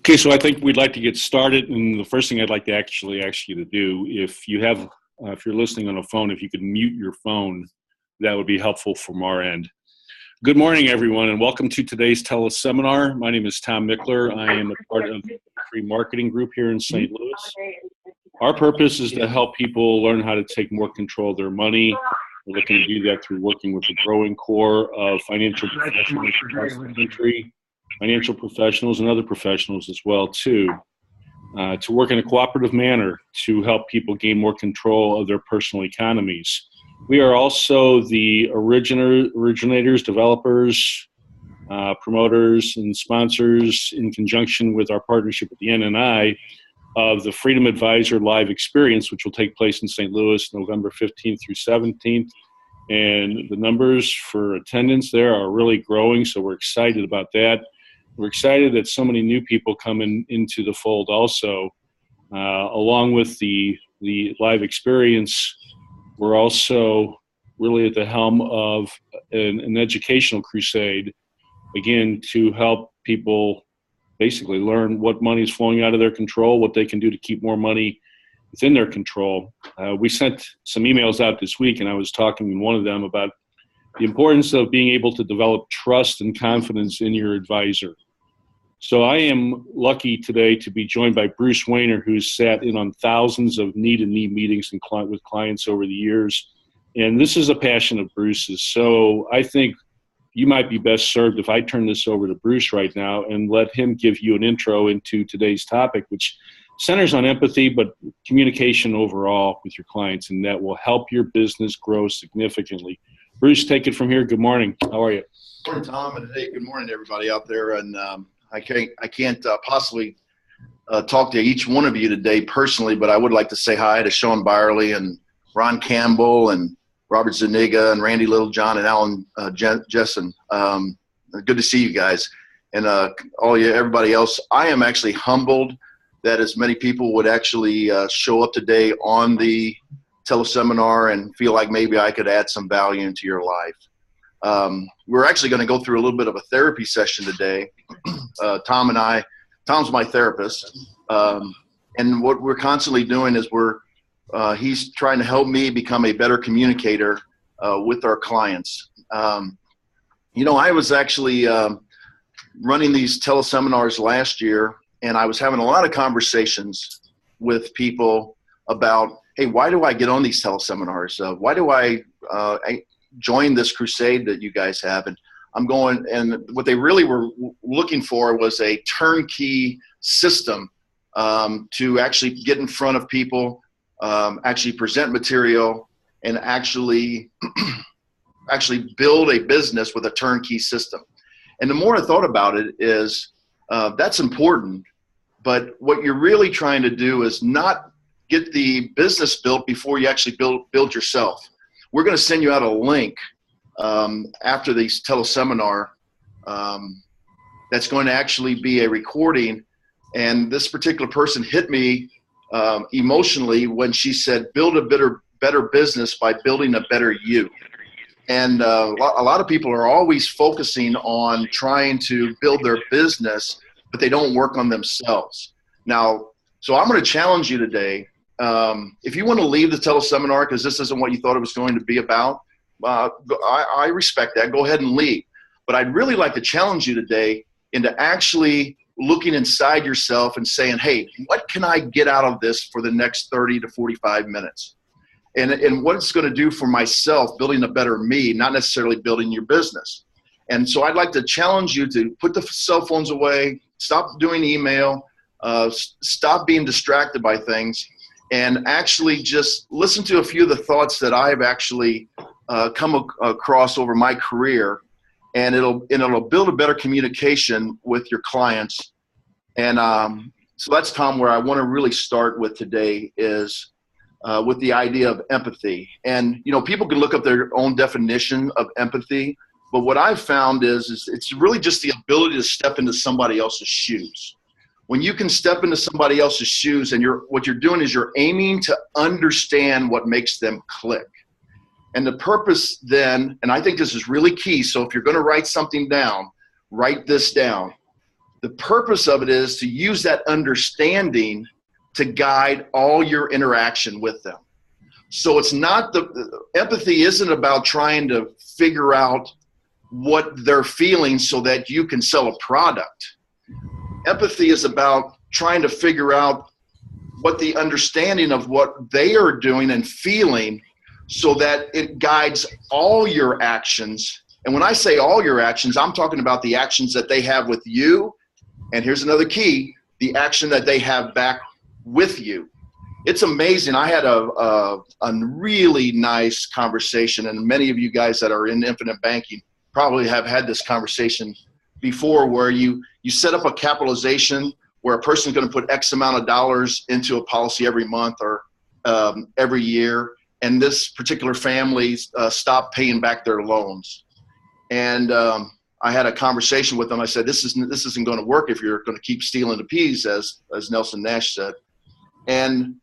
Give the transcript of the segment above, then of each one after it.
Okay, so I think we'd like to get started, and the first thing I'd like to actually ask you to do, if you're listening on a phone, if you could mute your phone, that would be helpful from our end. Good morning, everyone, and welcome to today's Teleseminar. My name is Tom Mickler. I am a part of the free marketing group here in St. Louis. Our purpose is to help people learn how to take more control of their money. We're looking to do that through working with a growing core of financial professionals across the country, financial professionals and other professionals as well, too, to work in a cooperative manner to help people gain more control of their personal economies. We are also the originators, developers, promoters, and sponsors in conjunction with our partnership with the NNI of the Freedom Advisor Live Experience, which will take place in St. Louis November 15th through 17th. And the numbers for attendance there are really growing, so we're excited about that. We're excited that so many new people come into the fold also. Along with the live experience, we're also really at the helm of an educational crusade, again, to help people basically learn what money is flowing out of their control, what they can do to keep more money within their control. We sent some emails out this week, and I was talking in one of them about the importance of being able to develop trust and confidence in your advisor. So I am lucky today to be joined by Bruce Wayner, who's sat in on thousands of knee-to-knee meetings with clients over the years. And this is a passion of Bruce's. So I think you might be best served if I turn this over to Bruce right now and let him give you an intro into today's topic, which centers on empathy, but communication overall with your clients, and that will help your business grow significantly. Bruce, take it from here. Good morning. How are you? Good morning, Tom, and hey, good morning to everybody out there. And I can't possibly talk to each one of you today personally, but I would like to say hi to Sean Varley and Ron Campbell and Robert Zuniga and Randy Littlejohn and Alan Jessen. Good to see you guys, and everybody else. I am actually humbled that as many people would actually show up today on the teleseminar and feel like maybe I could add some value into your life. We're actually going to go through a little bit of a therapy session today. Tom's my therapist, and what we're constantly doing is he's trying to help me become a better communicator with our clients. I was actually running these teleseminars last year, and I was having a lot of conversations with people about, hey, why do I get on these teleseminars? Why do I join this crusade that you guys have? And what they really were looking for was a turnkey system to actually get in front of people, actually present material, and actually build a business with a turnkey system. And the more I thought about it is that's important, but what you're really trying to do is not get the business built before you actually build yourself. We're going to send you out a link after this teleseminar that's going to actually be a recording. And this particular person hit me emotionally when she said, build a better business by building a better you. And a lot of people are always focusing on trying to build their business, but they don't work on themselves. Now, so I'm going to challenge you today. If you want to leave the teleseminar because this isn't what you thought it was going to be about, I respect that. Go ahead and leave. But I'd really like to challenge you today into actually looking inside yourself and saying, hey, what can I get out of this for the next 30 to 45 minutes? And what it's going to do for myself, building a better me, not necessarily building your business. And so I'd like to challenge you to put the cell phones away, stop doing email, stop being distracted by things, and actually just listen to a few of the thoughts that I've actually come across over my career, and it'll build a better communication with your clients. And so that's, Tom, where I want to really start with today is with the idea of empathy. And people can look up their own definition of empathy, but what I've found is it's really just the ability to step into somebody else's shoes. When you can step into somebody else's shoes, and what you're doing is you're aiming to understand what makes them click. And the purpose then, and I think this is really key, so if you're going to write something down, write this down. The purpose of it is to use that understanding to guide all your interaction with them. So it's not empathy isn't about trying to figure out what they're feeling so that you can sell a product. Empathy is about trying to figure out what the understanding of what they are doing and feeling so that it guides all your actions. And when I say all your actions, I'm talking about the actions that they have with you. And here's another key, the action that they have back with you. It's amazing. I had a really nice conversation, and many of you guys that are in infinite banking probably have had this conversation before, where you set up a capitalization where a person's going to put X amount of dollars into a policy every month or every year, and this particular family stopped paying back their loans. And I had a conversation with them. I said, this isn't going to work if you're going to keep stealing the peas, as Nelson Nash said. And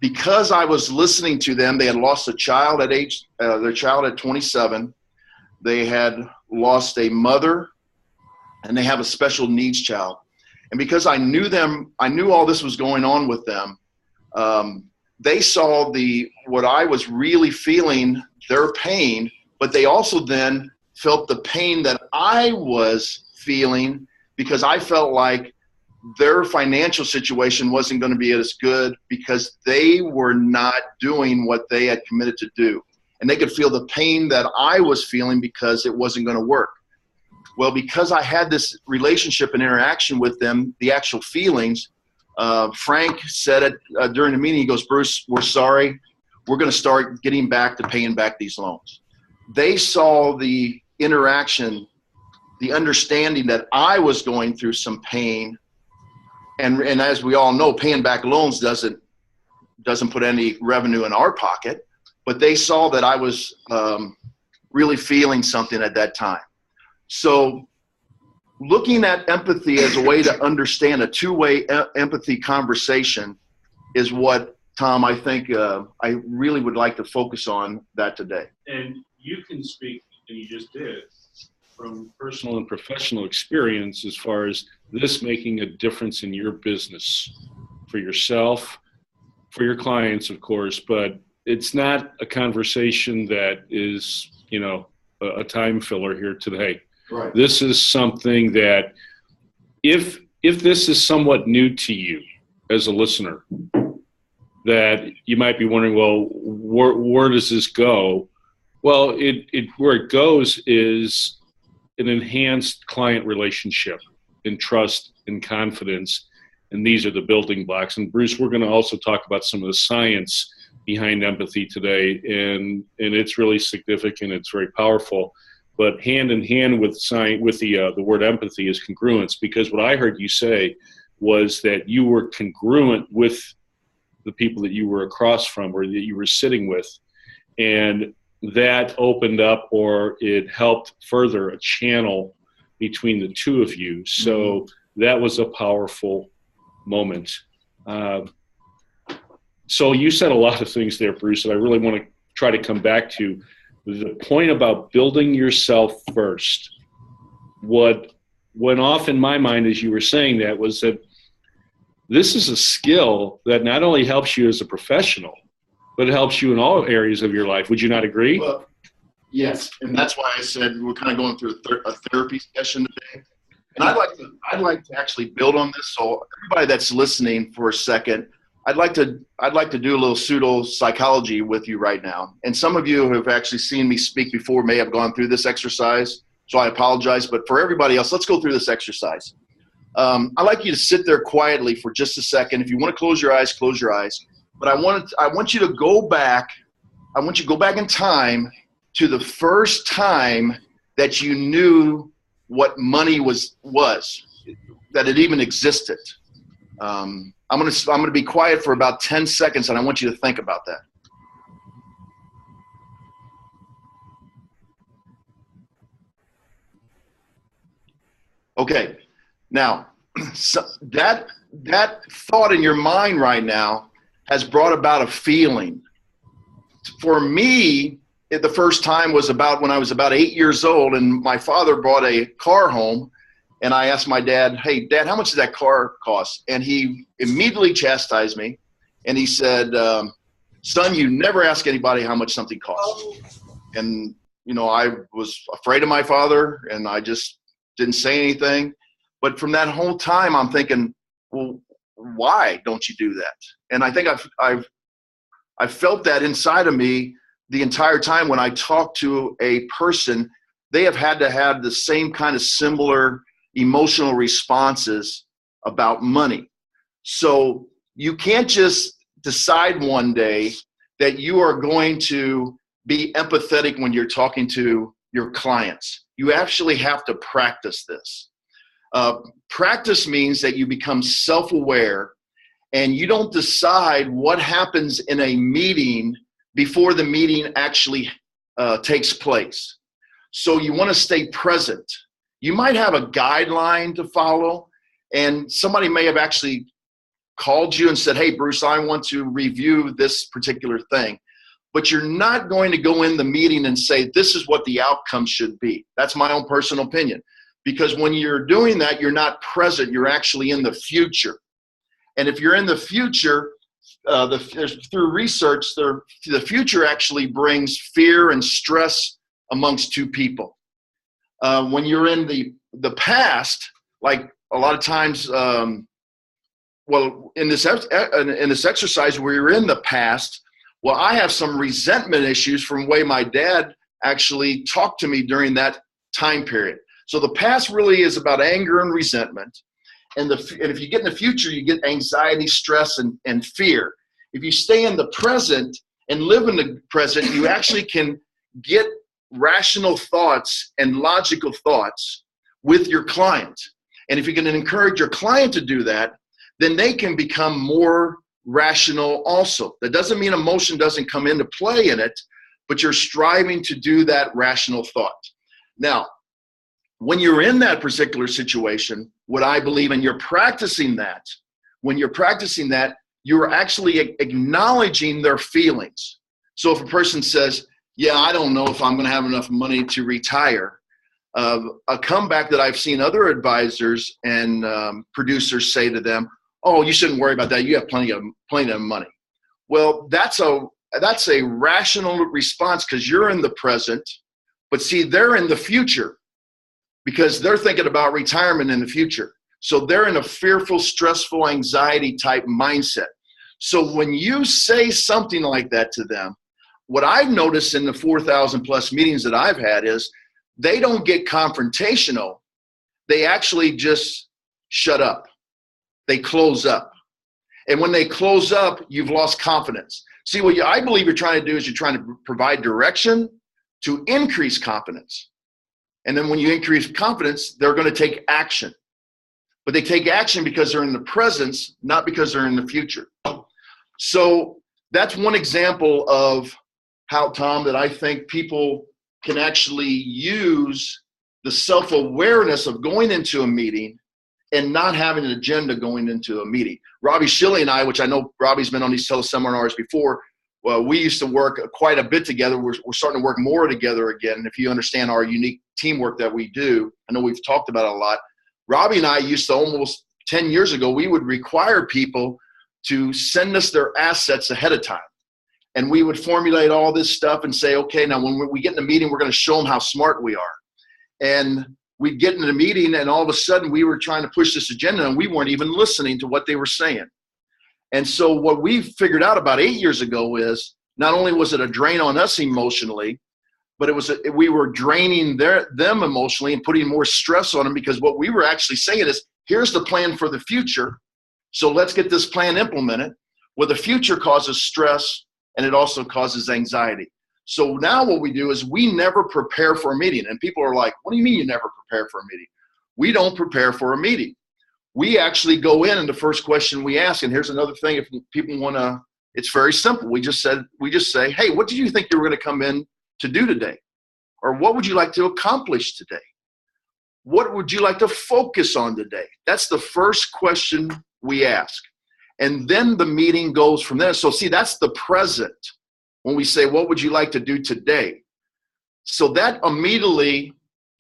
because I was listening to them, they had lost a child at their child at 27. They had lost a mother, and they have a special needs child. And because I knew them, I knew all this was going on with them. They saw what I was really feeling, their pain, but they also then felt the pain that I was feeling, because I felt like their financial situation wasn't going to be as good because they were not doing what they had committed to do. And they could feel the pain that I was feeling because it wasn't going to work. Well, because I had this relationship and interaction with them, the actual feelings, Frank said it during the meeting. He goes, Bruce, we're sorry. We're going to start getting back to paying back these loans. They saw the interaction, the understanding that I was going through some pain. And as we all know, paying back loans doesn't put any revenue in our pocket, but they saw that I was really feeling something at that time. So looking at empathy as a way to understand a two-way empathy conversation is what, Tom, I think I really would like to focus on that today. And you can speak, and you just did, from personal and professional experience as far as this making a difference in your business, for yourself, for your clients, of course, but it's not a conversation that is, a time filler here today. Right. This is something that if this is somewhat new to you as a listener, that you might be wondering, well, where does this go? Well, where it goes is an enhanced client relationship and trust and confidence. And these are the building blocks. And Bruce, we're going to also talk about some of the science behind empathy today. And it's really significant. It's very powerful. But hand in hand with the word empathy is congruence, because what I heard you say was that you were congruent with the people that you were across from or that you were sitting with. And that opened up, or it helped further a channel between the two of you. So that was a powerful moment. So you said a lot of things there, Bruce, that I really want to try to come back to. The point about building yourself first. What went off in my mind as you were saying that was that this is a skill that not only helps you as a professional, but it helps you in all areas of your life. Would you not agree? Well, yes, and that's why I said we're kind of going through a therapy session today. And I'd like to actually build on this. So everybody that's listening for a second, I'd like to do a little pseudo psychology with you right now. And some of you who have actually seen me speak before may have gone through this exercise, so I apologize. But for everybody else, let's go through this exercise. I'd like you to sit there quietly for just a second. If you want to close your eyes, close your eyes. But I want you to go back. I want you to go back in time to the first time that you knew what money was that it even existed. I'm gonna be quiet for about 10 seconds, and I want you to think about that. Okay, now so that thought in your mind right now has brought about a feeling. For me, the first time was about when I was about 8 years old, and my father brought a car home, And I asked my dad, hey, Dad, how much does that car cost? And he immediately chastised me. And he said, son, you never ask anybody how much something costs. And, you know, I was afraid of my father, and I just didn't say anything. But from that whole time, I'm thinking, well, why don't you do that? And I think I've felt that inside of me the entire time. When I talk to a person, they have had to have the same kind of similar emotional responses about money. So you can't just decide one day that you are going to be empathetic when you're talking to your clients. You actually have to practice this. Practice means that you become self-aware, and you don't decide what happens in a meeting before the meeting actually takes place. So you want to stay present. You might have a guideline to follow, and somebody may have actually called you and said, hey, Bruce, I want to review this particular thing. But you're not going to go in the meeting and say, this is what the outcome should be. That's my own personal opinion. Because when you're doing that, you're not present. You're actually in the future. And if you're in the future, through research, the future actually brings fear and stress amongst two people. When you're in the past, like a lot of times, well, in this exercise where you're in the past, well, I have some resentment issues from the way my dad actually talked to me during that time period. So the past really is about anger and resentment. And if you get in the future, you get anxiety, stress, and fear. If you stay in the present and live in the present, you actually can get rational thoughts and logical thoughts with your client. And if you can encourage your client to do that, then they can become more rational also. That doesn't mean emotion doesn't come into play in it, but you're striving to do that rational thought. Now, when you're in that particular situation, what I believe, and you're practicing that, when you're practicing that, you're actually acknowledging their feelings. So if a person says, yeah, I don't know if I'm going to have enough money to retire, a comeback that I've seen other advisors and producers say to them, oh, you shouldn't worry about that. You have plenty of money. Well, that's a rational response because you're in the present, but see, they're in the future because they're thinking about retirement in the future. So they're in a fearful, stressful, anxiety type mindset. So when you say something like that to them, what I've noticed in the 4,000 plus meetings that I've had is they don't get confrontational. They actually just shut up. They close up. And when they close up, you've lost confidence. See, what I believe you're trying to do is you're trying to provide direction to increase confidence. And then when you increase confidence, they're going to take action. But they take action because they're in the presence, not because they're in the future. So that's one example of how, Tom, that I think people can actually use the self-awareness of going into a meeting and not having an agenda going into a meeting. Robbie Shilley and I, which I know Robbie's been on these teleseminars before, well, we used to work quite a bit together. We're starting to work more together again. If you understand our unique teamwork that we do, I know we've talked about it a lot. Robbie and I used to almost 10 years ago, we would require people to send us their assets ahead of time. And we would formulate all this stuff and say, okay, now when we get in a meeting, we're going to show them how smart we are. And we'd get into the meeting, and all of a sudden we were trying to push this agenda, and we weren't even listening to what they were saying. And so what we figured out about 8 years ago is not only was it a drain on us emotionally, but we were draining them emotionally and putting more stress on them, because what we were actually saying is, here's the plan for the future. So let's get this plan implemented. Well, the future causes stress, and it also causes anxiety. So now what we do is we never prepare for a meeting. And people are like, what do you mean you never prepare for a meeting? We don't prepare for a meeting. We actually go in, and the first question we ask, and here's another thing, if people want to, it's very simple. We just say, hey, what did you think you were going to come in to do today? Or what would you like to accomplish today? What would you like to focus on today? That's the first question we ask. And then the meeting goes from there. So see, that's the present. When we say, what would you like to do today? So that immediately,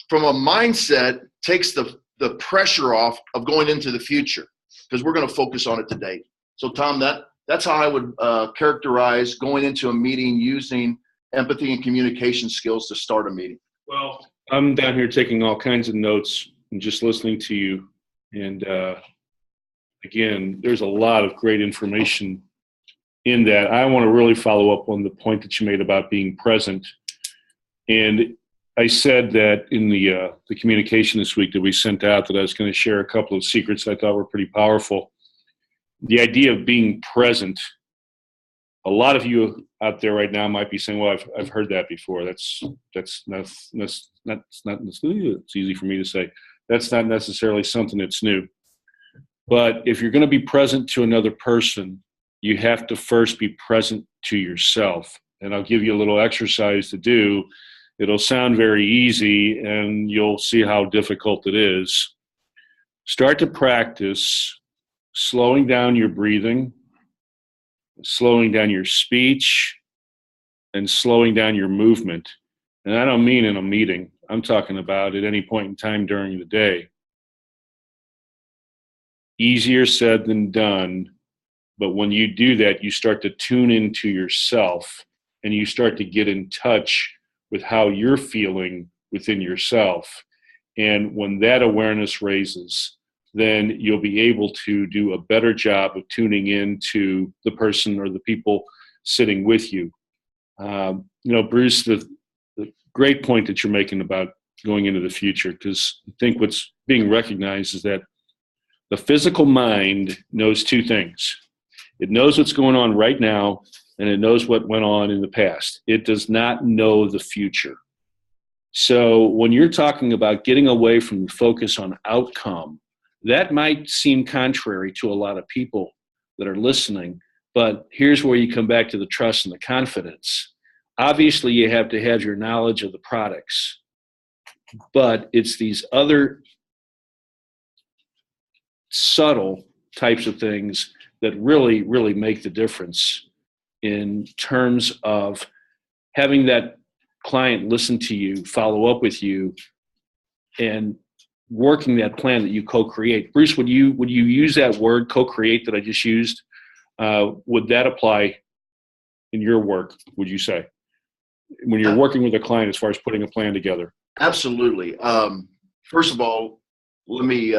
from a mindset, takes the the pressure off of going into the future, because we're going to focus on it today. So Tom, that's how I would characterize going into a meeting using empathy and communication skills to start a meeting. Well, I'm down here taking all kinds of notes and just listening to you. And again, there's a lot of great information in that. I want to really follow up on the point that you made about being present. And I said that in the communication this week that we sent out, that I was going to share a couple of secrets I thought were pretty powerful. The idea of being present. A lot of you out there right now might be saying, "Well, I've heard that before. That's not. It's easy for me to say. That's not necessarily something that's new." But if you're going to be present to another person, you have to first be present to yourself. And I'll give you a little exercise to do. It'll sound very easy, and you'll see how difficult it is. Start to practice slowing down your breathing, slowing down your speech, and slowing down your movement. And I don't mean in a meeting. I'm talking about at any point in time during the day. Easier said than done, but when you do that, you start to tune into yourself, and you start to get in touch with how you're feeling within yourself. And when that awareness raises, then you'll be able to do a better job of tuning into the person or the people sitting with you. Bruce, the great point that you're making about going into the future, because I think what's being recognized is that the physical mind knows two things. It knows what's going on right now, and it knows what went on in the past. It does not know the future. So when you're talking about getting away from the focus on outcome, that might seem contrary to a lot of people that are listening, but here's where you come back to the trust and the confidence. Obviously, you have to have your knowledge of the products, but it's these other subtle types of things that really, really make the difference in terms of having that client listen to you, follow up with you, and working that plan that you co-create. Bruce, would you use that word co-create that I just used? Would that apply in your work, would you say, when you're working with a client as far as putting a plan together? Absolutely. First of all, let me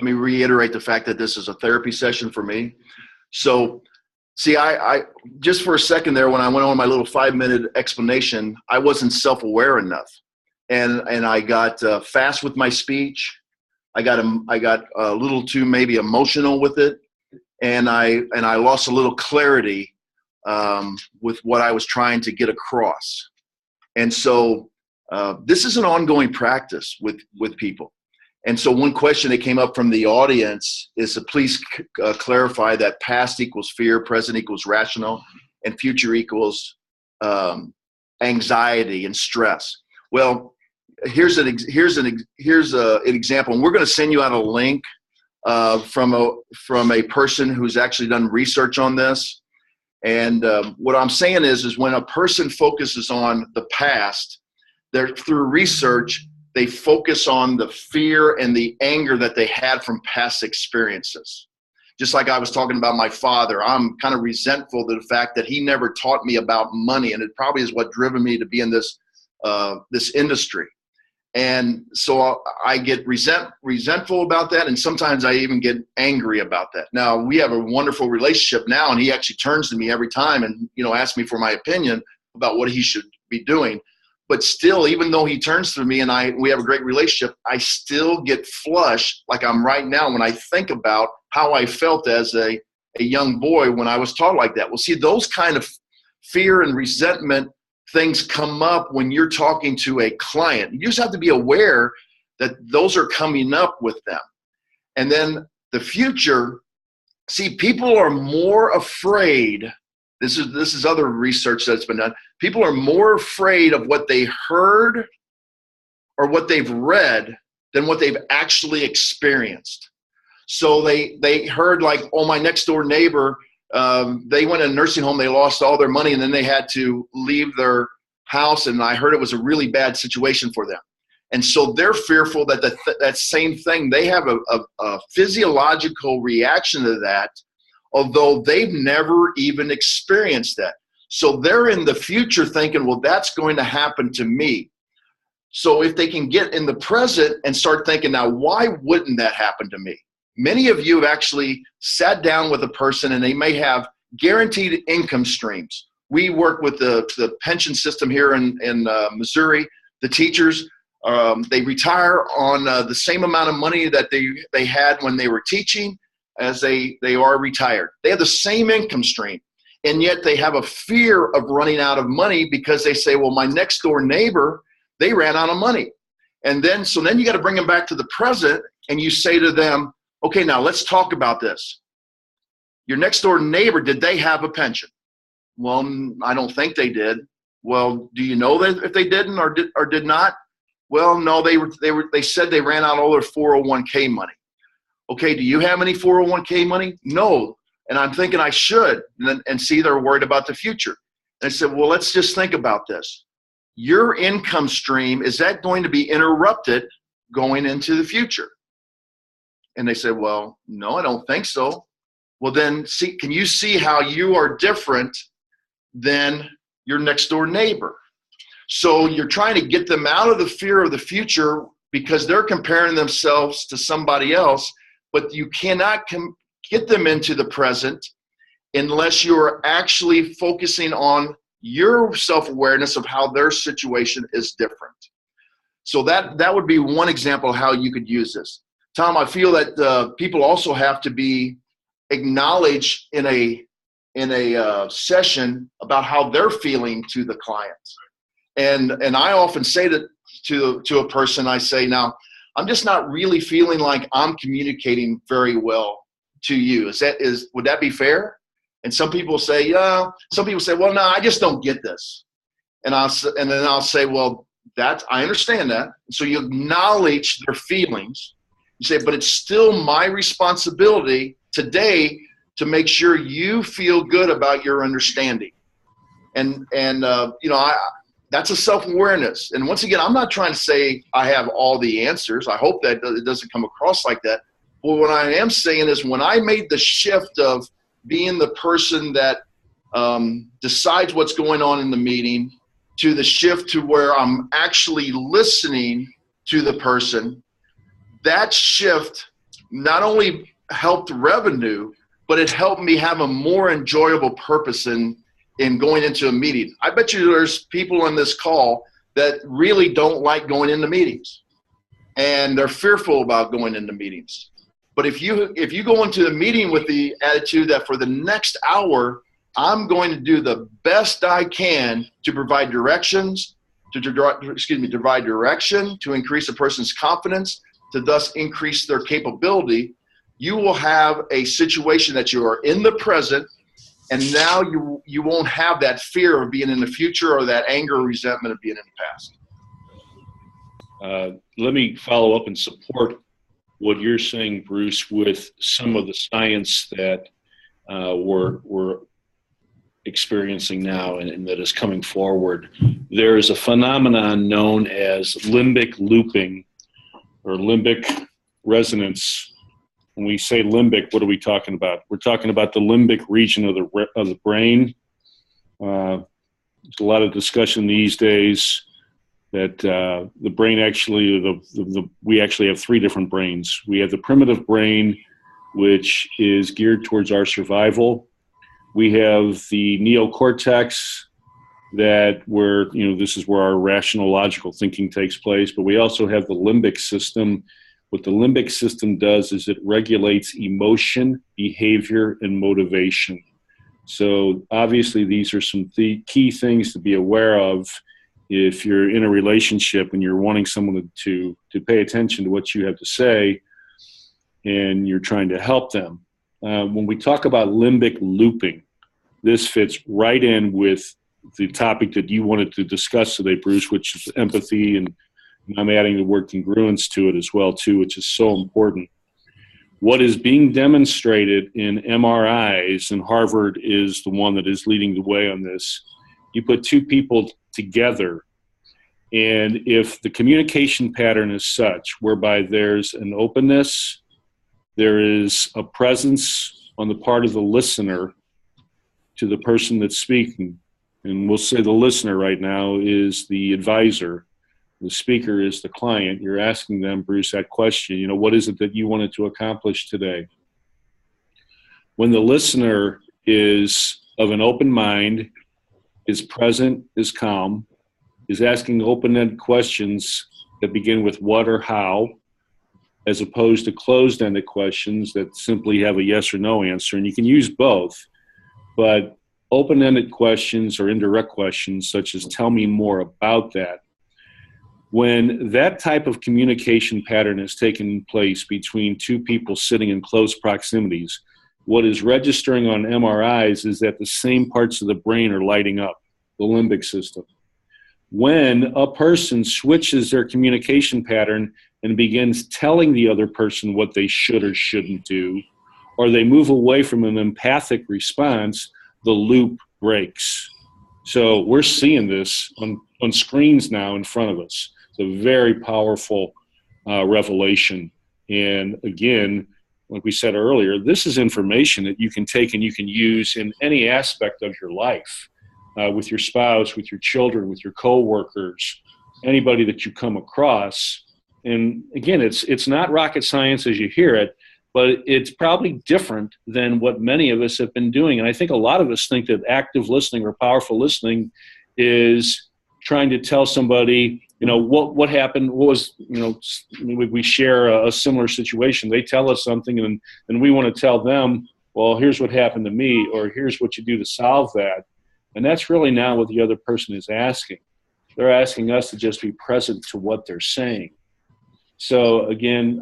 reiterate the fact that this is a therapy session for me. So, see, I just for a second there, when I went on my little 5-minute explanation, I wasn't self-aware enough. And I got fast with my speech. I got a little too maybe emotional with it, and I lost a little clarity with what I was trying to get across. And so this is an ongoing practice with people. And so one question that came up from the audience is to please clarify that past equals fear, present equals rational, and future equals anxiety and stress. Well, here's an example, and we're going to send you out a link from a person who's actually done research on this. And what I'm saying is when a person focuses on the past, through research, they focus on the fear and the anger that they had from past experiences. Just like I was talking about my father, I'm kind of resentful to the fact that he never taught me about money, and it probably is what driven me to be in this industry. And so I get resentful about that, and sometimes I even get angry about that. Now, we have a wonderful relationship now, and he actually turns to me every time and asks me for my opinion about what he should be doing. But still, even though he turns to me and we have a great relationship, I still get flushed like I'm right now when I think about how I felt as a young boy when I was taught like that. Well, see, those kind of fear and resentment things come up when you're talking to a client. You just have to be aware that those are coming up with them. And then the future, see, people are more afraid. This is other research that's been done. People are more afraid of what they heard or what they've read than what they've actually experienced. So they heard like, oh, my next door neighbor, they went in a nursing home, they lost all their money, and then they had to leave their house, and I heard it was a really bad situation for them. And so they're fearful that that same thing, they have a physiological reaction to that, although they've never even experienced that. So they're in the future thinking, well, that's going to happen to me. So if they can get in the present and start thinking, now, why wouldn't that happen to me? Many of you have actually sat down with a person and they may have guaranteed income streams. We work with the pension system here in Missouri. The teachers, they retire on the same amount of money that they had when they were teaching as they are retired. They have the same income stream, and yet they have a fear of running out of money because they say, well, my next door neighbor, they ran out of money. And then you got to bring them back to the present, and you say to them, okay, now let's talk about this. Your next door neighbor, did they have a pension? Well, I don't think they did. Well, do you know that if they didn't or did not? Well, no, they said they ran out all their 401k money. Okay, do you have any 401k money? No. And I'm thinking I should. And see, they're worried about the future. And I said, well, let's just think about this. Your income stream, is that going to be interrupted going into the future? And they said, well, no, I don't think so. Well, then can you see how you are different than your next door neighbor? So you're trying to get them out of the fear of the future because they're comparing themselves to somebody else, but you cannot get them into the present unless you're actually focusing on your self-awareness of how their situation is different. So that would be one example of how you could use this. Tom, I feel that people also have to be acknowledged in a session about how they're feeling to the clients. And I often say that to a person, I say, now, I'm just not really feeling like I'm communicating very well to you. Would that be fair? And some people say, yeah. Some people say, well, no, I just don't get this. And then I'll say, well, I understand that. So you acknowledge their feelings. You say, but it's still my responsibility today to make sure you feel good about your understanding. And that's a self-awareness. And once again, I'm not trying to say I have all the answers. I hope that it doesn't come across like that. But what I am saying is when I made the shift of being the person that decides what's going on in the meeting to the shift to where I'm actually listening to the person, that shift not only helped revenue, but it helped me have a more enjoyable purpose in going into a meeting. I bet you there's people on this call that really don't like going into meetings, and they're fearful about going into meetings. But if you go into the meeting with the attitude that for the next hour, I'm going to do the best I can to provide directions, provide direction to increase a person's confidence, to thus increase their capability, you will have a situation that you are in the present, and now you won't have that fear of being in the future or that anger or resentment of being in the past. Let me follow up and support what you're saying, Bruce, with some of the science that we're experiencing now and that is coming forward. There is a phenomenon known as limbic looping or limbic resonance. When we say limbic, what are we talking about? We're talking about the limbic region of the brain. There's a lot of discussion these days that the brain actually, we actually have three different brains. We have the primitive brain, which is geared towards our survival. We have the neocortex this is where our rational, logical thinking takes place. But we also have the limbic system. What the limbic system does is it regulates emotion, behavior, and motivation. So obviously these are some key things to be aware of if you're in a relationship and you're wanting someone to pay attention to what you have to say and you're trying to help them. When we talk about limbic looping, this fits right in with the topic that you wanted to discuss today, Bruce, which is empathy, and I'm adding the word congruence to it as well, too, which is so important. What is being demonstrated in MRIs, and Harvard is the one that is leading the way on this, you put two people together And if the communication pattern is such whereby there's an openness, there is a presence on the part of the listener to the person that's speaking, and we'll say the listener right now is the advisor, the speaker is the client. You're asking them, Bruce, that question, what is it that you wanted to accomplish today? When the listener is of an open mind, is present, is calm, is asking open-ended questions that begin with what or how, as opposed to closed-ended questions that simply have a yes or no answer. And you can use both, but open-ended questions or indirect questions such as tell me more about that. When that type of communication pattern has taken place between two people sitting in close proximities, what is registering on MRIs is that the same parts of the brain are lighting up, the limbic system. When a person switches their communication pattern and begins telling the other person what they should or shouldn't do, or they move away from an empathic response, the loop breaks. So we're seeing this on screens now in front of us. It's a very powerful revelation. And again, like we said earlier, this is information that you can take and you can use in any aspect of your life, with your spouse, with your children, with your coworkers, anybody that you come across. And again, it's not rocket science as you hear it, but it's probably different than what many of us have been doing. And I think a lot of us think that active listening or powerful listening is trying to tell somebody, what happened, what was, we share a similar situation. They tell us something and we want to tell them, well, here's what happened to me, or here's what you do to solve that. And that's really not what the other person is asking. They're asking us to just be present to what they're saying. So again,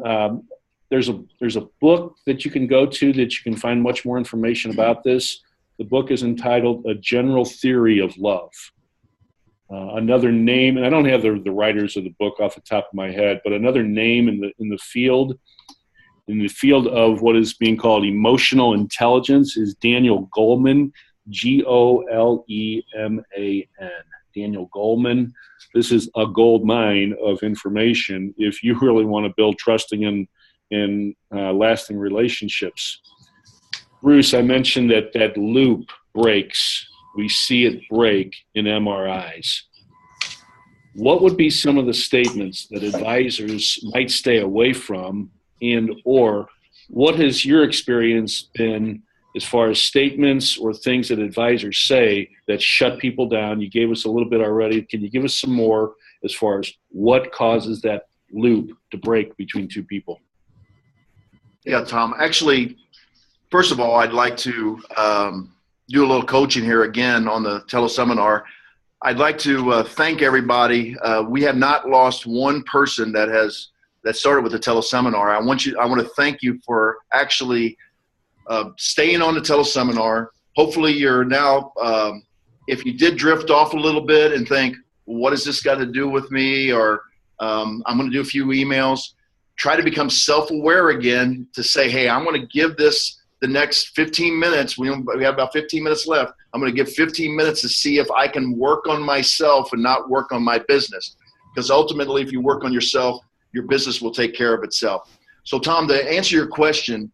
there's a book that you can go to that you can find much more information about this. The book is entitled A General Theory of Love. Another name, and I don't have the writers of the book off the top of my head, but another name in the field of what is being called emotional intelligence is Daniel Goleman, Goleman. Daniel Goleman. This is a gold mine of information if you really want to build trusting and lasting relationships. Bruce, I mentioned that loop breaks. We see it break in MRIs. What would be some of the statements that advisors might stay away from, and or what has your experience been as far as statements or things that advisors say that shut people down? You gave us a little bit already. Can you give us some more as far as what causes that loop to break between two people? Yeah, Tom. Actually, first of all, I'd like to do a little coaching here again on the Teleseminar. I'd like to thank everybody. We have not lost one person that started with the Teleseminar. I want to thank you for actually staying on the Teleseminar. Hopefully you're now, if you did drift off a little bit and think, what has this got to do with me? Or I'm going to do a few emails. Try to become self-aware again to say, hey, I'm going to give this the next 15 minutes. We have about 15 minutes left. I'm going to give 15 minutes to see if I can work on myself and not work on my business. Because ultimately, if you work on yourself, your business will take care of itself. So Tom, to answer your question,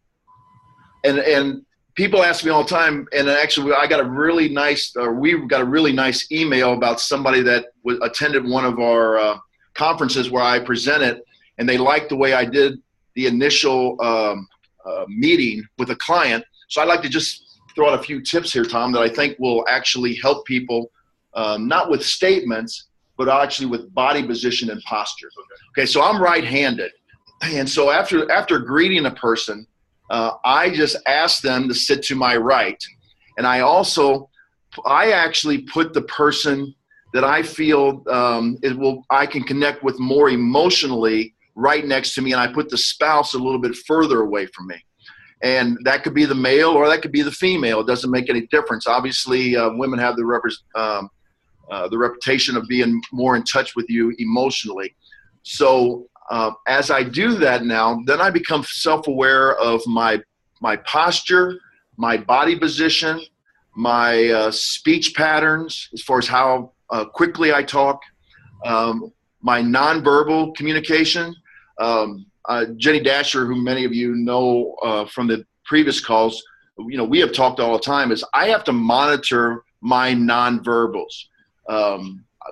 and people ask me all the time, and actually I got a really nice, we've got a really nice email about somebody that attended one of our conferences where I presented, and they liked the way I did the initial meeting with a client. So I'd like to just throw out a few tips here, Tom, that I think will actually help people, not with statements, but actually with body position and posture. Okay, so I'm right-handed. And so after greeting a person, I just ask them to sit to my right. And I actually put the person that I feel I can connect with more emotionally right next to me, and I put the spouse a little bit further away from me. And that could be the male or that could be the female. It doesn't make any difference. Obviously, women have the reputation of being more in touch with you emotionally. So as I do that now, then I become self-aware of my posture, my body position, my speech patterns as far as how quickly I talk, my nonverbal communication. Jenny Dasher, who many of you know from the previous calls, we have talked all the time, is I have to monitor my nonverbals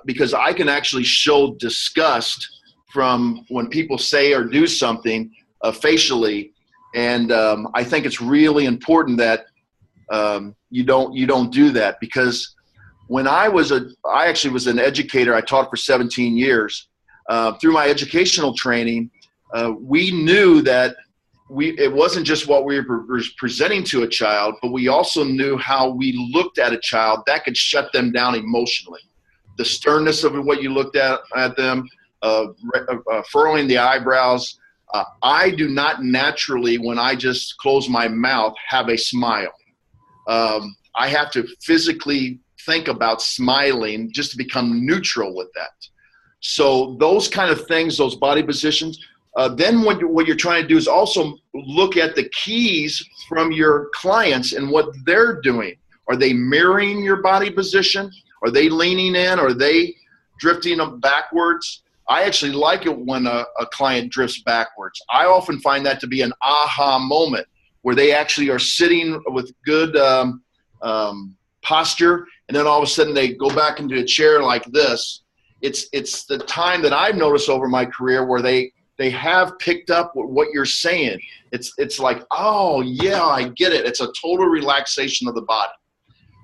because I can actually show disgust from when people say or do something facially. And I think it's really important that you don't do that, because when I actually was an educator. I taught for 17 years. Through my educational training, we knew that it wasn't just what we were presenting to a child, but we also knew how we looked at a child that could shut them down emotionally. The sternness of what you looked at them, furrowing the eyebrows. I do not naturally, when I just close my mouth, have a smile. I have to physically think about smiling just to become neutral with that. So those kind of things, those body positions. Then what you're trying to do is also look at the keys from your clients and what they're doing. Are they mirroring your body position? Are they leaning in? Are they drifting backwards? I actually like it when a client drifts backwards. I often find that to be an aha moment where they actually are sitting with good posture, and then all of a sudden they go back into a chair like this. It's the time that I've noticed over my career where they have picked up what you're saying. It's like, oh yeah, I get it. It's a total relaxation of the body.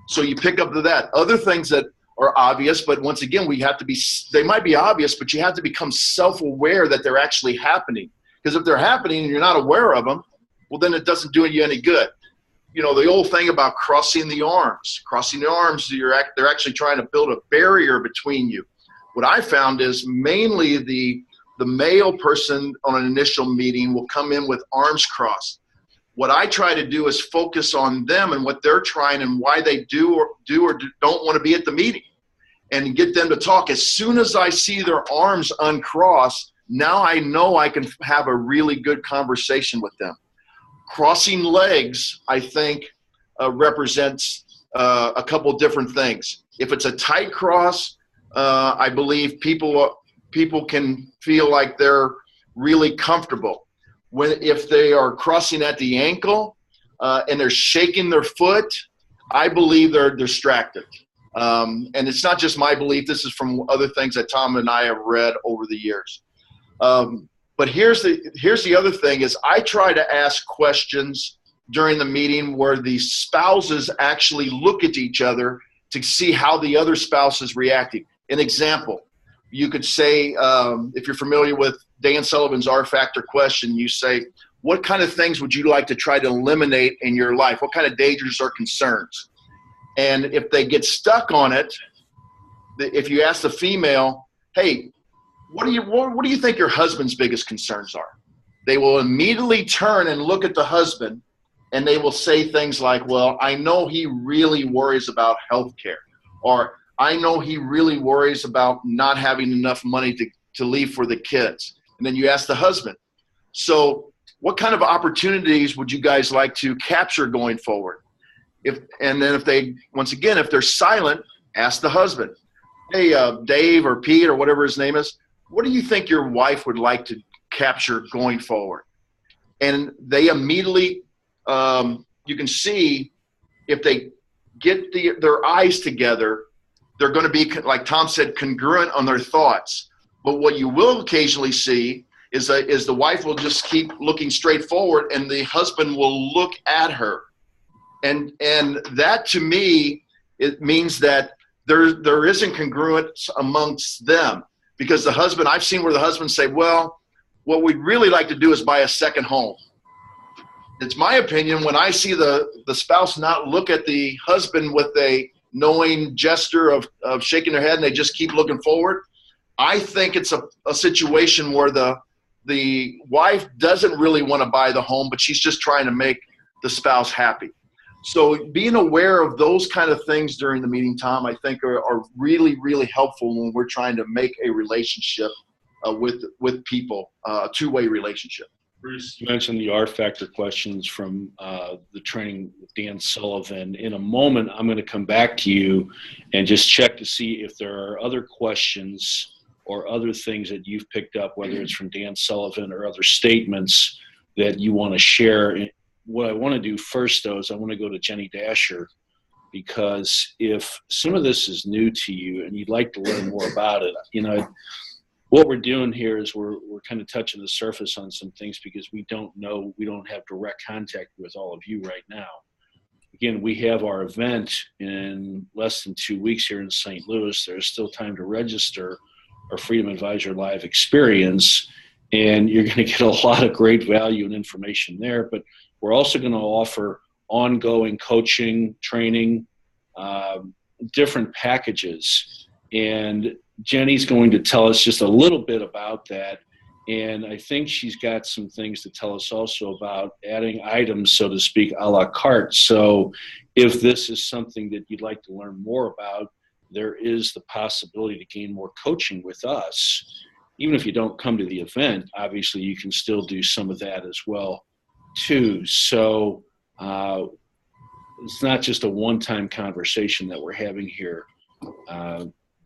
So you pick up to that. Other things that are obvious, but once again, they might be obvious, but you have to become self-aware that they're actually happening. Because if they're happening and you're not aware of them, well, then it doesn't do you any good. The old thing about crossing the arms. Crossing the arms, they're actually trying to build a barrier between you. What I found is mainly the male person on an initial meeting will come in with arms crossed. What I try to do is focus on them and what they're trying and why they do or don't want to be at the meeting, and get them to talk. As soon as I see their arms uncrossed, now I know I can have a really good conversation with them. Crossing legs, I think, represents a couple different things. If it's a tight cross, I believe people can feel like they're really comfortable. If they are crossing at the ankle and they're shaking their foot, I believe they're distracted. And it's not just my belief. This is from other things that Tom and I have read over the years. But here's the other thing is I try to ask questions during the meeting where the spouses actually look at each other to see how the other spouse is reacting. An example, you could say, if you're familiar with Dan Sullivan's R-Factor question, you say, what kind of things would you like to try to eliminate in your life? What kind of dangers or concerns? And if they get stuck on it, if you ask the female, hey, what do you think your husband's biggest concerns are? They will immediately turn and look at the husband, and they will say things like, well, I know he really worries about health care, or I know he really worries about not having enough money to leave for the kids. And then you ask the husband, so what kind of opportunities would you guys like to capture going forward? If they're silent, ask the husband, hey, Dave or Pete or whatever his name is, what do you think your wife would like to capture going forward? And they immediately, you can see if they get their eyes together, they're going to be, like Tom said, congruent on their thoughts. But what you will occasionally see is the wife will just keep looking straight forward and the husband will look at her. And that to me, it means that there isn't congruence amongst them, because the husband, I've seen where the husband say, well, what we'd really like to do is buy a second home. It's my opinion, when I see the spouse not look at the husband with a knowing gesture of shaking their head and they just keep looking forward, I think it's a situation where the wife doesn't really want to buy the home, but she's just trying to make the spouse happy. So being aware of those kind of things during the meeting, Tom, I think are really, really helpful when we're trying to make a relationship with people, a two-way relationship. Bruce, you mentioned the R-Factor questions from the training with Dan Sullivan. In a moment, I'm going to come back to you and just check to see if there are other questions or other things that you've picked up, whether it's from Dan Sullivan or other statements that you want to share. What I want to do first, though, is I want to go to Jenny Dasher, because if some of this is new to you and you'd like to learn more about it, what we're doing here is we're kind of touching the surface on some things, because we don't have direct contact with all of you right now. Again, we have our event in less than 2 weeks here in St. Louis. There's still time to register our Freedom Advisor Live experience, and you're going to get a lot of great value and information there. But we're also going to offer ongoing coaching, training, different packages. And Jenny's going to tell us just a little bit about that. And I think she's got some things to tell us also about adding items, so to speak, a la carte. So if this is something that you'd like to learn more about, there is the possibility to gain more coaching with us. Even if you don't come to the event, obviously you can still do some of that as well too. So it's not just a one-time conversation that we're having here.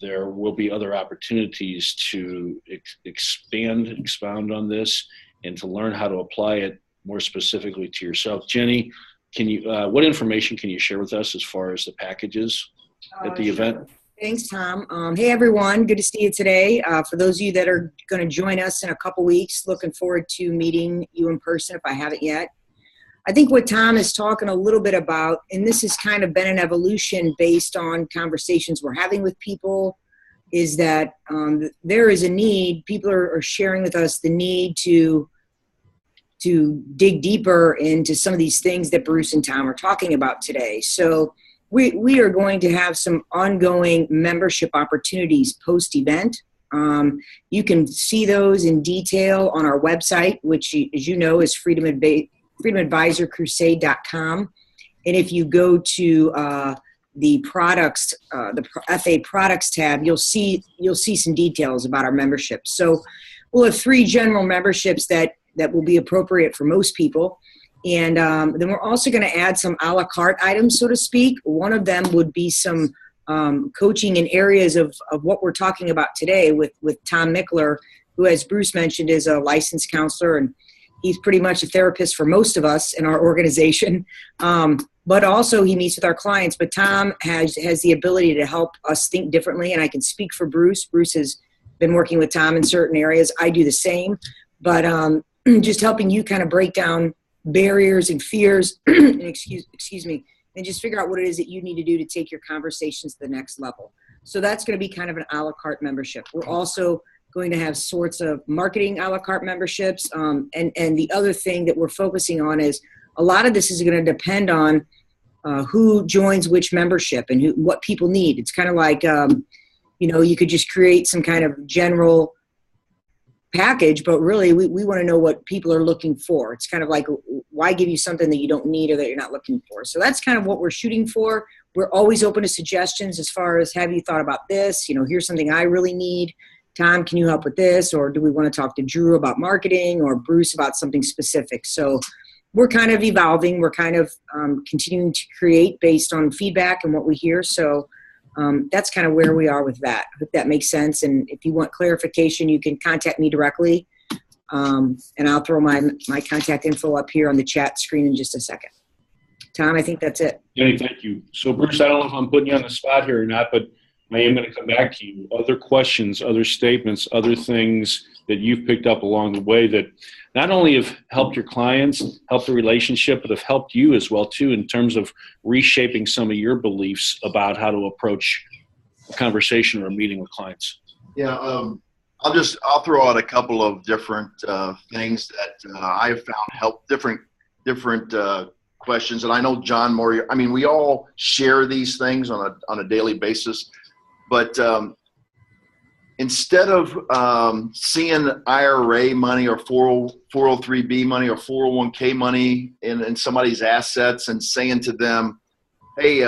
There will be other opportunities to expound on this and to learn how to apply it more specifically to yourself. Jenny, can you, what information can you share with us as far as the packages at the event? Thanks, Tom. Hey, everyone. Good to see you today. For those of you that are going to join us in a couple weeks, looking forward to meeting you in person if I haven't yet. I think what Tom is talking a little bit about, and this has kind of been an evolution based on conversations we're having with people, is that there is a need. People are sharing with us the need to dig deeper into some of these things that Bruce and Tom are talking about today. So we are going to have some ongoing membership opportunities post-event. You can see those in detail on our website, which, as you know, is freedomadvisorcrusade.com. And if you go to the products, the FA products tab, you'll see some details about our membership. So we'll have 3 general memberships that will be appropriate for most people. And then we're also going to add some a la carte items, so to speak. One of them would be some coaching in areas of what we're talking about today with Tom Mickler, who, as Bruce mentioned, is a licensed counselor, and he's pretty much a therapist for most of us in our organization. But also he meets with our clients. But Tom has the ability to help us think differently, and I can speak for Bruce. Bruce has been working with Tom in certain areas. I do the same. But just helping you kind of break down barriers and fears, and excuse me, and just figure out what it is that you need to do to take your conversations to the next level. So that's going to be kind of an a la carte membership. We're also going to have sorts of marketing a la carte memberships. And the other thing that we're focusing on is a lot of this is going to depend on who joins which membership and what people need. It's kind of like, you could just create some kind of general package, but really we want to know what people are looking for. It's kind of like, why give you something that you don't need or that you're not looking for? So that's kind of what we're shooting for. We're always open to suggestions as far as, have you thought about this? Here's something I really need. Tom, can you help with this? Or do we want to talk to Drew about marketing, or Bruce about something specific? So we're kind of evolving. We're kind of continuing to create based on feedback and what we hear. So that's kind of where we are with that, if that makes sense. And if you want clarification, you can contact me directly. And I'll throw my contact info up here on the chat screen in just a second. Tom, I think that's it. Jenny, thank you. So Bruce, I don't know if I'm putting you on the spot here or not, but I am going to come back to you. Other questions, other statements, other things that you've picked up along the way that not only have helped your clients, helped the relationship, but have helped you as well too, in terms of reshaping some of your beliefs about how to approach a conversation or a meeting with clients. Yeah, I'll throw out a couple of different things that I've found help, different questions. And I know John Moore, we all share these things on a daily basis, but instead of seeing IRA money or 403B money or 401k money in somebody's assets and saying to them, hey,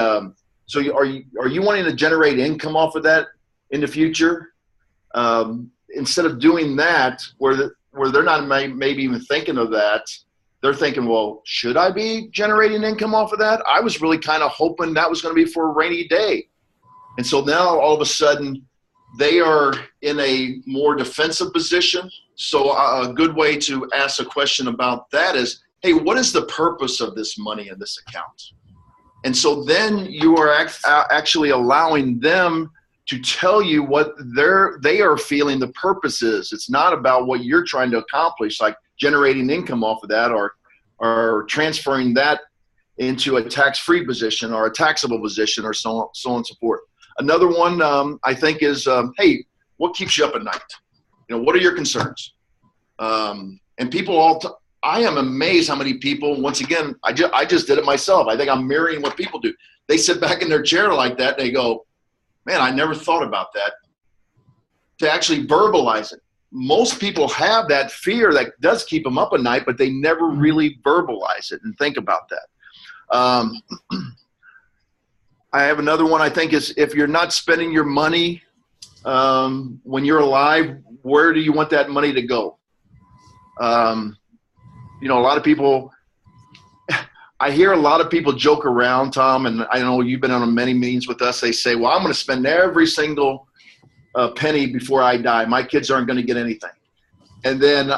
so are you wanting to generate income off of that in the future? Instead of doing that, where they're not maybe even thinking of that, they're thinking, well, should I be generating income off of that? I was really kind of hoping that was going to be for a rainy day. And so now all of a sudden they are in a more defensive position. So a good way to ask a question about that is, hey, what is the purpose of this money in this account? And so then you are actually allowing them to tell you what they are feeling the purpose is. It's not about what you're trying to accomplish, like generating income off of that or transferring that into a tax-free position or a taxable position or so on and so forth. Another one I think is, hey, what keeps you up at night? What are your concerns? And people I am amazed how many people, once again, I just did it myself. I think I'm mirroring what people do. They sit back in their chair like that and they go, man, I never thought about that. To actually verbalize it. Most people have that fear that does keep them up at night, but they never really verbalize it and think about that. I have another one I think is, if you're not spending your money when you're alive, where do you want that money to go? A lot of people, I hear a lot of people joke around, Tom, and I know you've been on many meetings with us. They say, well, I'm going to spend every single penny before I die. My kids aren't going to get anything. And then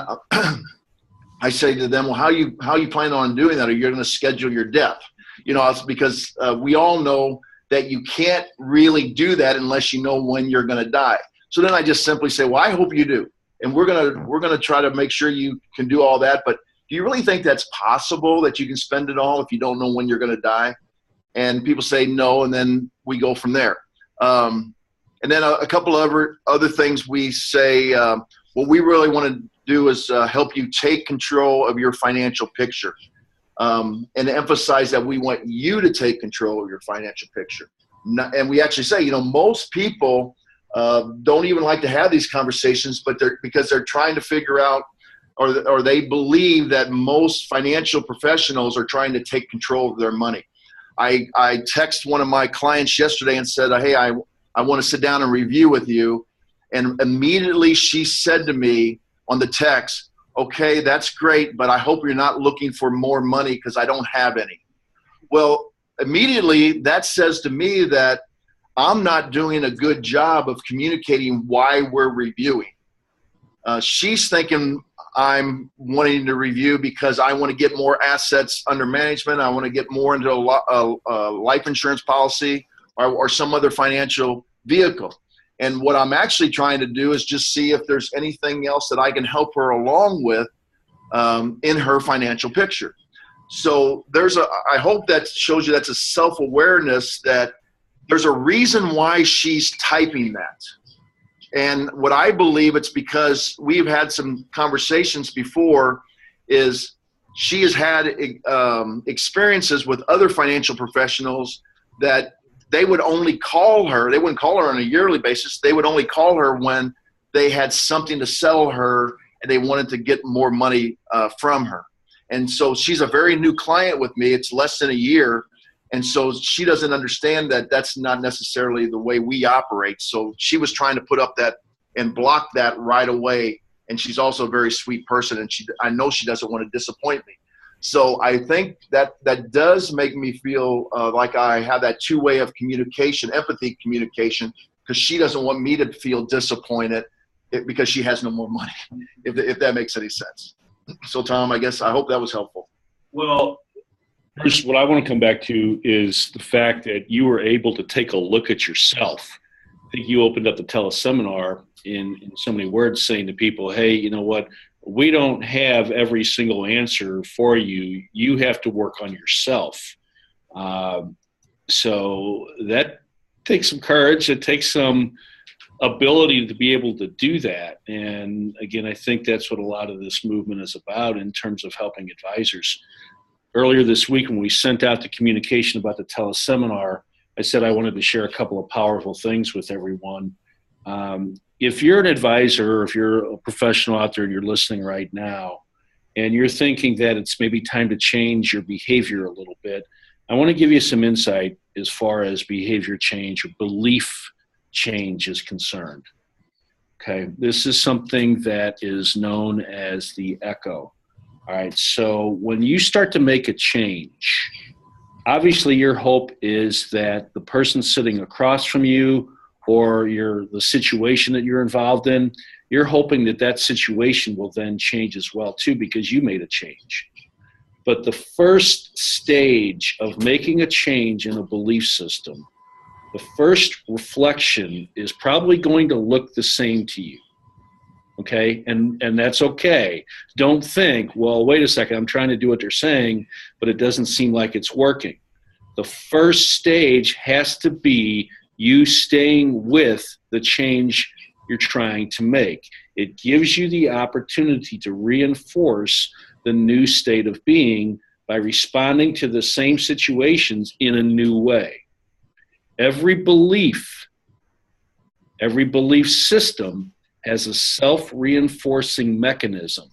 I say to them, well, how you plan on doing that? Or you're going to schedule your death? It's because we all know that you can't really do that unless you know when you're going to die. So then I just simply say, well, I hope you do. And we're going to try to make sure you can do all that. But do you really think that's possible, that you can spend it all if you don't know when you're going to die? And people say no, and then we go from there. And then a couple of other things we say, what we really want to do is help you take control of your financial picture. And emphasize that we want you to take control of your financial picture. And we actually say, most people don't even like to have these conversations, but because they're trying to figure out, or they believe that most financial professionals are trying to take control of their money. I texted one of my clients yesterday and said, hey, I want to sit down and review with you. And immediately she said to me on the text, okay, that's great, but I hope you're not looking for more money because I don't have any. Well, immediately that says to me that I'm not doing a good job of communicating why we're reviewing. She's thinking I'm wanting to review because I want to get more assets under management. I want to get more into a life insurance policy or some other financial vehicle. And what I'm actually trying to do is just see if there's anything else that I can help her along with in her financial picture. So I hope that shows you that's a self-awareness, that there's a reason why she's typing that. And what I believe it's because we've had some conversations before, is she has had experiences with other financial professionals that they would only call her. They wouldn't call her on a yearly basis. They would only call her when they had something to sell her and they wanted to get more money from her. And so she's a very new client with me. It's less than a year. And so she doesn't understand that that's not necessarily the way we operate. So she was trying to put up that and block that right away. And she's also a very sweet person. And I know she doesn't want to disappoint me. So I think that does make me feel like I have that two-way of communication, empathy communication, because she doesn't want me to feel disappointed because she has no more money, if that makes any sense. So, Tom, I hope that was helpful. Well, first, what I want to come back to is the fact that you were able to take a look at yourself. I think you opened up the teleseminar in so many words saying to people, hey, you know what? We don't have every single answer for you. You have to work on yourself. So that takes some courage. It takes some ability to be able to do that. And again, I think that's what a lot of this movement is about in terms of helping advisors. Earlier this week, when we sent out the communication about the teleseminar, I said I wanted to share a couple of powerful things with everyone. If you're an advisor, or if you're a professional out there and you're listening right now, and you're thinking that it's maybe time to change your behavior a little bit, I want to give you some insight as far as behavior change or belief change is concerned. Okay, this is something that is known as the echo. All right, so when you start to make a change, obviously your hope is that the person sitting across from you or the situation that you're involved in, you're hoping that that situation will then change as well too, because you made a change. But the first stage of making a change in a belief system, the first reflection is probably going to look the same to you. Okay, and that's okay. Don't think, well, wait a second, I'm trying to do what they're saying, but it doesn't seem like it's working. The first stage has to be you staying with the change you're trying to make. It gives you the opportunity to reinforce the new state of being by responding to the same situations in a new way. Every belief system has a self-reinforcing mechanism.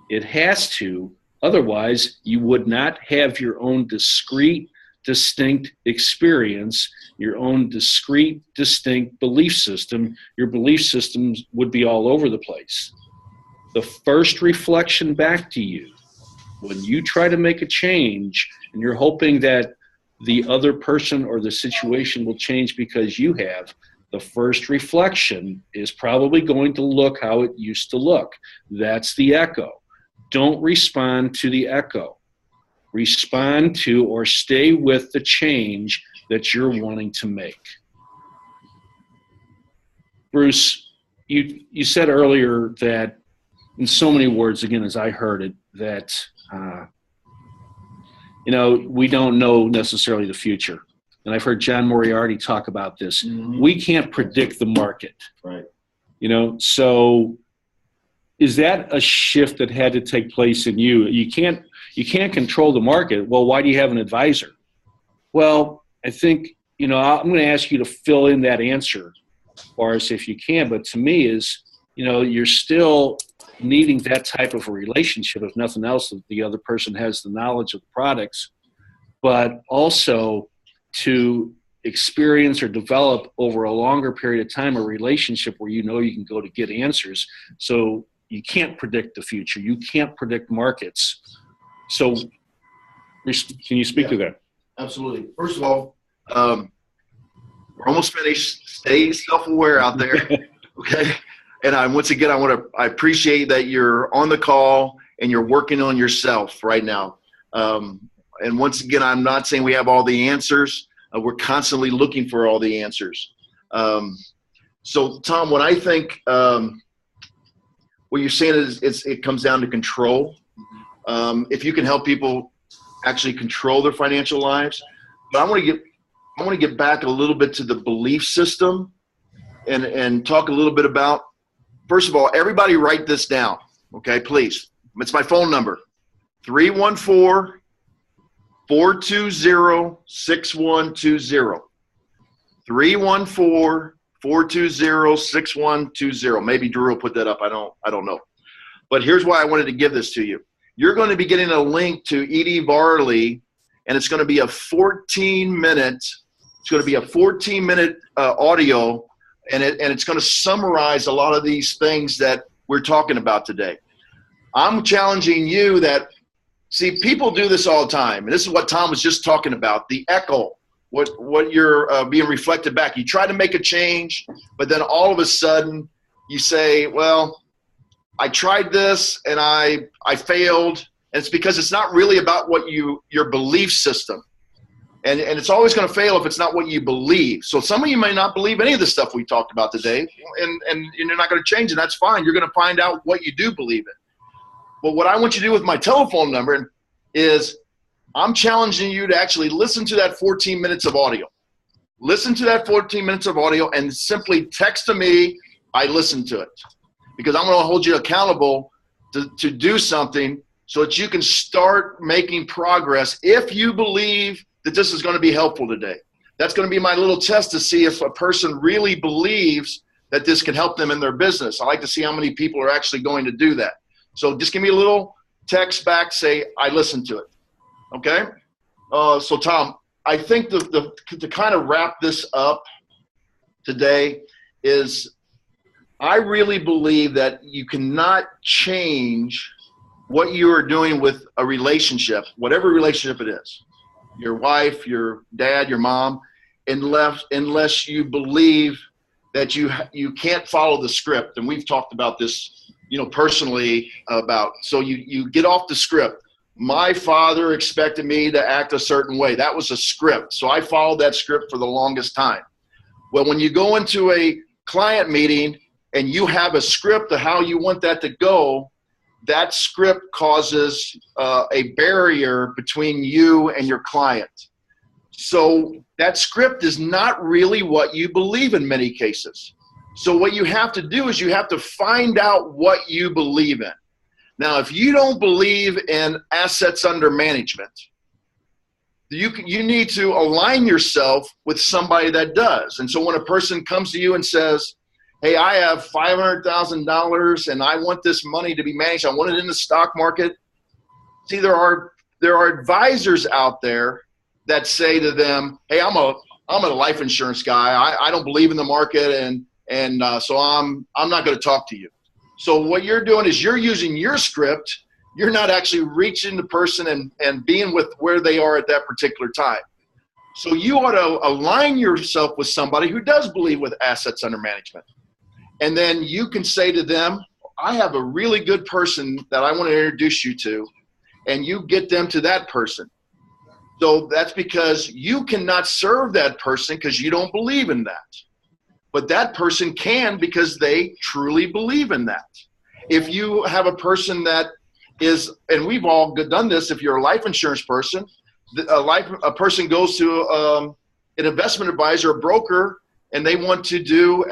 It has to, otherwise you would not have your own discrete, distinct experience, your own discrete, distinct belief system. Your belief systems would be all over the place. The first reflection back to you, when you try to make a change and you're hoping that the other person or the situation will change because you have, the first reflection is probably going to look how it used to look. That's the echo. Don't respond to the echo. Respond to or stay with the change that you're wanting to make. Bruce, you said earlier that, in so many words, again, as I heard it, that we don't know necessarily the future. And I've heard John Moriarty talk about this. Mm-hmm. We can't predict the market. Right. So is that a shift that had to take place in you? You can't control the market. Well, why do you have an advisor? Well, I think, I'm going to ask you to fill in that answer, Boris, if you can. But to me is, you're still needing that type of a relationship, if nothing else, that the other person has the knowledge of the products, but also to experience or develop over a longer period of time a relationship where you can go to get answers. So you can't predict the future. You can't predict markets. So can you speak to that? Absolutely. First of all, we're almost finished. Stay self-aware out there. Okay. And I appreciate that you're on the call and you're working on yourself right now. And once again, I'm not saying we have all the answers. We're constantly looking for all the answers. So, Tom, what I think what you're saying is it comes down to control. If you can help people actually control their financial lives. But I want to get back a little bit to the belief system and talk a little bit about, first of all, everybody write this down, okay, please. It's my phone number, 314-420-6120. 314-420-6120. Maybe Drew will put that up. I don't know. But here's why I wanted to give this to you. You're going to be getting a link to Edie Varley, and it's going to be a 14-minute audio, and it's going to summarize a lot of these things that we're talking about today. I'm challenging you that, see, people do this all the time, and this is what Tom was just talking about, the echo, what you're being reflected back. You try to make a change, but then all of a sudden you say, well, I tried this and I failed, and it's because it's not really about what your belief system. And it's always going to fail if it's not what you believe. So some of you may not believe any of the stuff we talked about today, and you're not going to change, and that's fine. You're going to find out what you do believe in. But what I want you to do with my telephone number is I'm challenging you to actually listen to that 14 minutes of audio. Listen to that 14 minutes of audio and simply text to me, I listened to it. Because I'm going to hold you accountable to do something so that you can start making progress if you believe that this is going to be helpful today. That's going to be my little test to see if a person really believes that this can help them in their business. I like to see how many people are actually going to do that. So just give me a little text back, say, I listened to it. Okay? So, Tom, I think to kind of wrap this up today is I really believe that you cannot change what you are doing with a relationship, whatever relationship it is, your wife, your dad, your mom. unless you believe that you can't follow the script. And we've talked about this, personally so you get off the script. My father expected me to act a certain way. That was a script. So I followed that script for the longest time. Well, when you go into a client meeting and you have a script of how you want that to go, that script causes a barrier between you and your client. So that script is not really what you believe in many cases. So what you have to do is you have to find out what you believe in. Now, if you don't believe in assets under management, you need to align yourself with somebody that does. And so when a person comes to you and says, hey, I have $500,000 and I want this money to be managed, I want it in the stock market. See, there are advisors out there that say to them, hey, I'm a life insurance guy. I don't believe in the market, and so I'm not going to talk to you. So what you're doing is you're using your script. You're not actually reaching the person and being with where they are at that particular time. So you ought to align yourself with somebody who does believe with assets under management. And then you can say to them, I have a really good person that I want to introduce you to, and you get them to that person. So that's because you cannot serve that person because you don't believe in that. But that person can because they truly believe in that. If you have a person that is, and we've all done this, if you're a life insurance person, a person goes to an investment advisor, a broker, and they want to do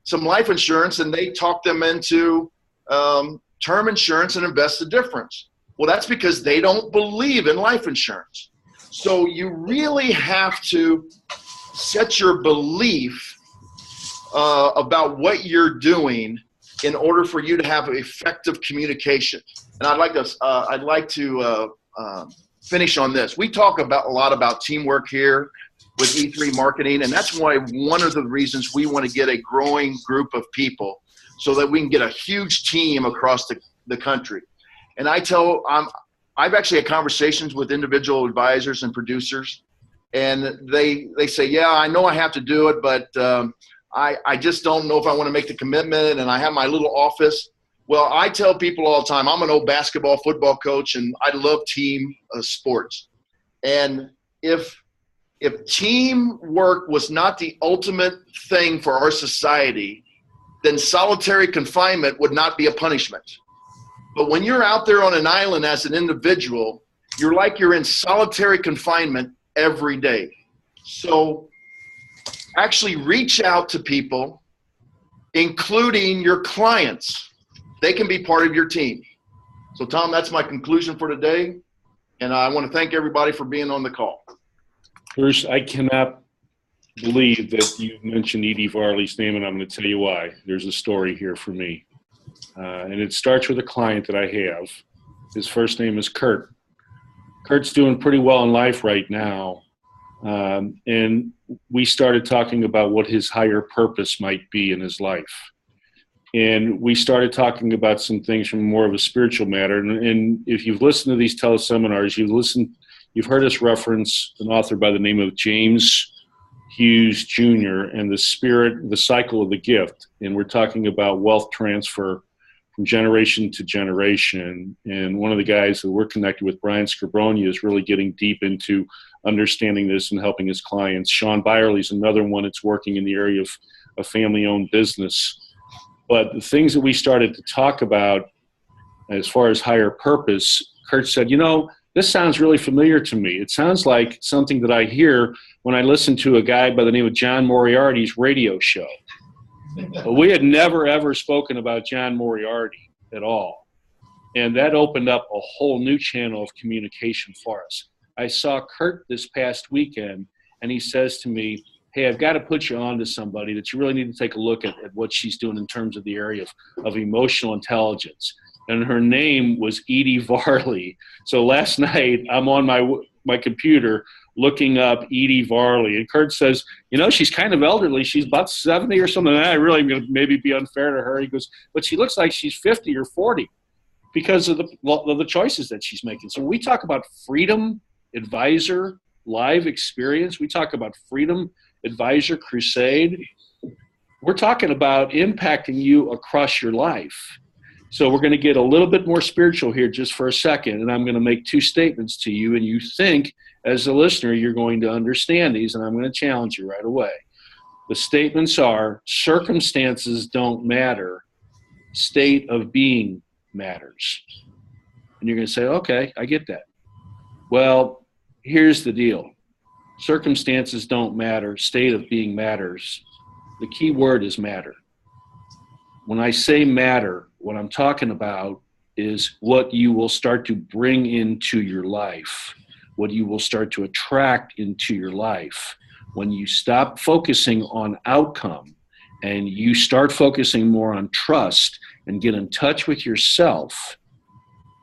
some life insurance, and they talk them into term insurance and invest the difference. Well, that's because they don't believe in life insurance. So you really have to set your belief about what you're doing in order for you to have effective communication. And I'd like to finish on this. We talk a lot about teamwork here with E3 Marketing, and that's why one of the reasons we want to get a growing group of people so that we can get a huge team across the country. And I've actually had conversations with individual advisors and producers, and they say, yeah, I know I have to do it, but I just don't know if I want to make the commitment, and I have my little office. Well, I tell people all the time, I'm an old basketball, football coach, and I love team sports. And if teamwork was not the ultimate thing for our society, then solitary confinement would not be a punishment. But when you're out there on an island as an individual, you're like you're in solitary confinement every day. So actually reach out to people, including your clients. They can be part of your team. So Tom, that's my conclusion for today. And I want to thank everybody for being on the call. First, I cannot believe that you mentioned Edie Varley's name, and I'm going to tell you why. There's a story here for me. And it starts with a client that I have. His first name is Kurt. Kurt's doing pretty well in life right now. And we started talking about what his higher purpose might be in his life. And we started talking about some things from more of a spiritual matter. And if you've listened to these teleseminars, you've heard us reference an author by the name of James Hughes Jr. and the cycle of the gift. And we're talking about wealth transfer from generation to generation. And one of the guys that we're connected with, Brian Scribronia, is really getting deep into understanding this and helping his clients. Sean Byerly's another one that's working in the area of family-owned business. But the things that we started to talk about as far as higher purpose, Kurt said, this sounds really familiar to me. It sounds like something that I hear when I listen to a guy by the name of John Moriarty's radio show. But we had never, ever spoken about John Moriarty at all. And that opened up a whole new channel of communication for us. I saw Kurt this past weekend, and he says to me, hey, I've got to put you on to somebody that you really need to take a look at what she's doing in terms of the area of emotional intelligence. And her name was Edie Varley. So last night, I'm on my computer looking up Edie Varley. And Kurt says, she's kind of elderly. She's about 70 or something. And I really am going to maybe be unfair to her. He goes, but she looks like she's 50 or 40 because of the choices that she's making. So when we talk about freedom, advisor, live experience. We talk about Freedom Advisor Crusade. We're talking about impacting you across your life. So we're going to get a little bit more spiritual here just for a second, and I'm going to make two statements to you, and you think, as a listener, you're going to understand these, and I'm going to challenge you right away. The statements are, circumstances don't matter, state of being matters. And you're going to say, okay, I get that. Well, here's the deal. Circumstances don't matter, state of being matters. The key word is matter. When I say matter, what I'm talking about is what you will start to bring into your life, what you will start to attract into your life. When you stop focusing on outcome and you start focusing more on trust and get in touch with yourself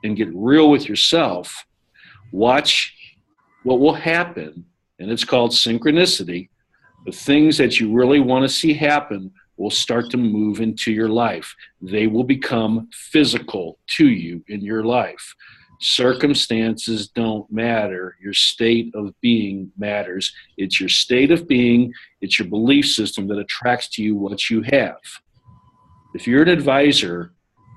and get real with yourself, watch what will happen, and it's called synchronicity. The things that you really want to see happen will start to move into your life. They will become physical to you in your life. Circumstances don't matter. Your state of being matters. It's your state of being, it's your belief system that attracts to you what you have. If you're an advisor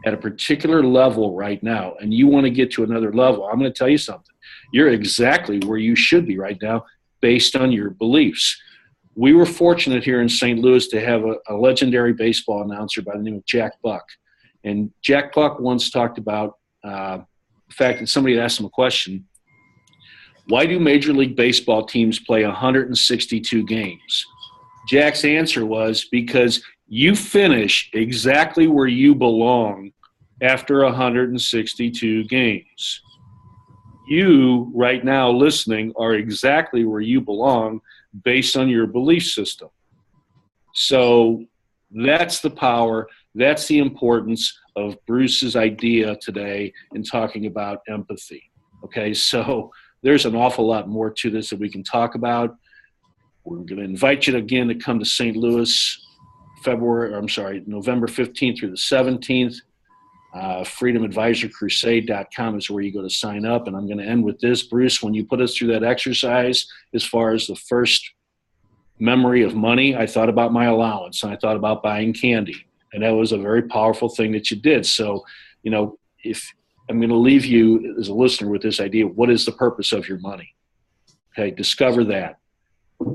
at a particular level right now and you want to get to another level, I'm going to tell you something. You're exactly where you should be right now based on your beliefs. We were fortunate here in St. Louis to have a legendary baseball announcer by the name of Jack Buck. And Jack Buck once talked about the fact that somebody had asked him a question, why do Major League Baseball teams play 162 games? Jack's answer was, because you finish exactly where you belong after 162 games. You, right now listening, are exactly where you belong based on your belief system. So that's the power, that's the importance of Bruce's idea today in talking about empathy. Okay, so there's an awful lot more to this that we can talk about. We're going to invite you again to come to St. Louis, November 15th through the 17th. FreedomAdvisorCrusade.com is where you go to sign up. And I'm going to end with this. Bruce, when you put us through that exercise, as far as the first memory of money, I thought about my allowance and I thought about buying candy. And that was a very powerful thing that you did. So, you know, if I'm going to leave you as a listener with this idea, what is the purpose of your money? Okay, discover that.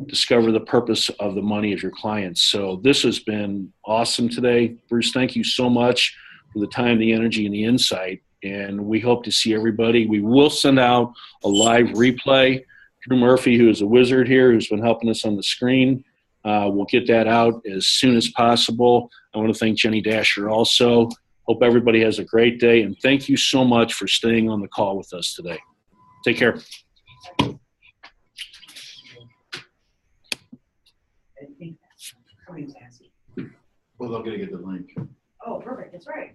Discover the purpose of the money of your clients. So this has been awesome today. Bruce, thank you so much for the time, the energy, and the insight. And we hope to see everybody. We will send out a live replay. Drew Murphy, who is a wizard here, who's been helping us on the screen, we'll get that out as soon as possible. I want to thank Jenny Dasher also. Hope everybody has a great day. And thank you so much for staying on the call with us today. Take care. Well, they're going to get the link. Oh, perfect. That's right.